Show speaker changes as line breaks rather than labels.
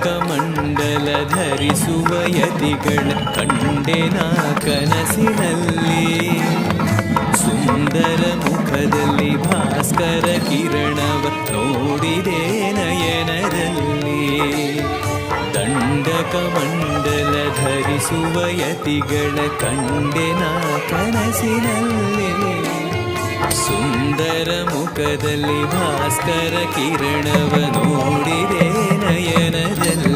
ಕಮಂಡಲ ಧರಿಸುವ ಯತಿಗಳ ಕಂಡೆನ ಕನಸಿನಲ್ಲಿ. ಸುಂದರ ಮುಖದಲ್ಲಿ ಭಾಸ್ಕರ ಕಿರಣವ ನೋಡಿದೆ ನಯನದಲ್ಲಿ. ದಂಡಕಮಂಡಲ ಧರಿಸುವ ಯತಿಗಳ ಕಂಡೆನ ಕನಸಿನಲ್ಲಿ. ಸುಂದರ ಮುಖದಲ್ಲಿ ಭಾಸ್ಕರ ಕಿರಣವ ನೋಡಿದೆ ನಯನದಲ್ಲಿ.